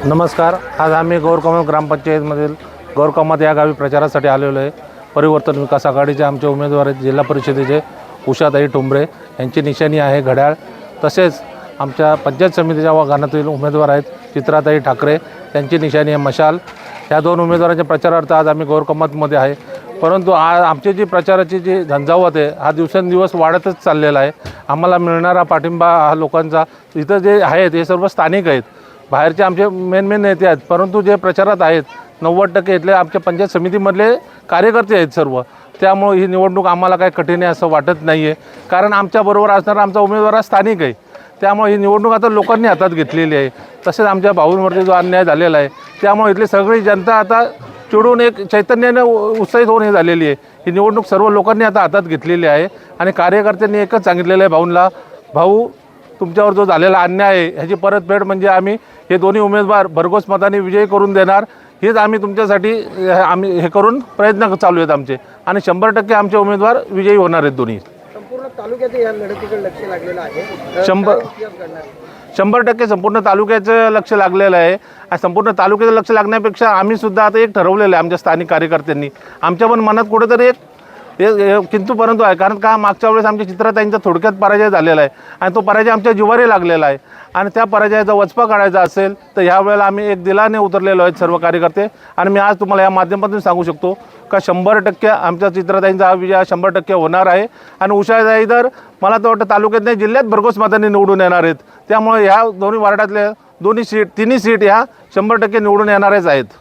नमस्कार. आज आम्ही गौरकमत ग्रामपंचायतमधील गौरकमत या गावी प्रचारासाठी आलेलो आहे. परिवर्तन विकास आघाडीचे आमचे उमेदवार आहेत जिल्हा परिषदेचे उषाताई ठोंबरे, यांची निशाणी आहे घड्याळ. तसेच आमच्या पंचायत समितीच्या गाणातील उमेदवार आहेत चित्राताई ठाकरे, त्यांची निशाणी आहे मशाल. ह्या दोन उमेदवारांच्या प्रचारार्थ आज आम्ही गौरकमतमध्ये आहे. परंतु आज आमची जी प्रचाराची जी झंझावात आहे हा दिवसेंदिवस वाढतच चाललेला आहे. आम्हाला मिळणारा पाठिंबा हा लोकांचा इथं जे आहेत हे सर्व स्थानिक आहेत, बाहेरचे आमचे मेन नेते आहेत, परंतु जे प्रचारात आहेत 90% इथले आमच्या पंचायत समितीमधले कार्यकर्ते आहेत सर्व. त्यामुळे ही निवडणूक आम्हाला काही कठीण आहे असं वाटत नाही आहे, कारण आमच्याबरोबर असणारा आमचा उमेदवार हा स्थानिक आहे. त्यामुळे ही निवडणूक आता लोकांनी हातात घेतलेली आहे. तसेच आमच्या भाऊंवरती जो अन्याय झालेला आहे त्यामुळे इथली सगळी जनता आता चिडून एक चैतन्याने उत्साहित होऊन झालेली आहे. ही निवडणूक सर्व लोकांनी आता हातात घेतलेली आहे आणि कार्यकर्त्यांनी एकच सांगितलेलं आहे भाऊंना, भाऊ तुमच्यावर जो झालेला अन्याय आहे ह्याची परतफेड म्हणजे आम्ही हे दोन्ही उमेदवार भरघोस मताने विजयी करून देणार. हेच आम्ही तुमच्यासाठी आम्ही हे करून प्रयत्न चालू आहेत आमचे आणि 100% आमचे उमेदवार विजयी होणार आहेत दोन्ही. संपूर्ण तालुक्याचे या लढतीकडे लक्ष लागलेलं आहे. 100% संपूर्ण तालुक्याचं लक्ष लागलेलं आहे. आणि संपूर्ण तालुक्याचं लक्ष लागण्यापेक्षा आम्ही सुद्धा आता एक ठरवलेलं आहे आमच्या स्थानिक कार्यकर्त्यांनी. आमच्या पण मनात कुठेतरी एक किंतु परंतु आहे, कारण का मागच्या वेळेस आमच्या चित्राताईंचा थोडक्यात पराजय झालेला आहे आणि तो पराजय आमच्या जिव्हारी लागलेला आहे आणि त्या पराजयाचा वचपा काढायचा असेल तर ह्या वेळेला आम्ही एक दिलाने उतरलेलो आहेत सर्व कार्यकर्ते. आणि मी आज तुम्हाला या माध्यमातून सांगू शकतो का 100% आमच्या चित्राताईंचा हा विजय 100% होणार आहे. आणि उषाताई तर मला तर वाटतं तालुक्यात नाही जिल्ह्यात भरघोस मतांनी निवडून येणार आहेत. त्यामुळे ह्या दोन्ही वार्डातल्या तिन्ही सीट ह्या 100% निवडून येणारच आहेत.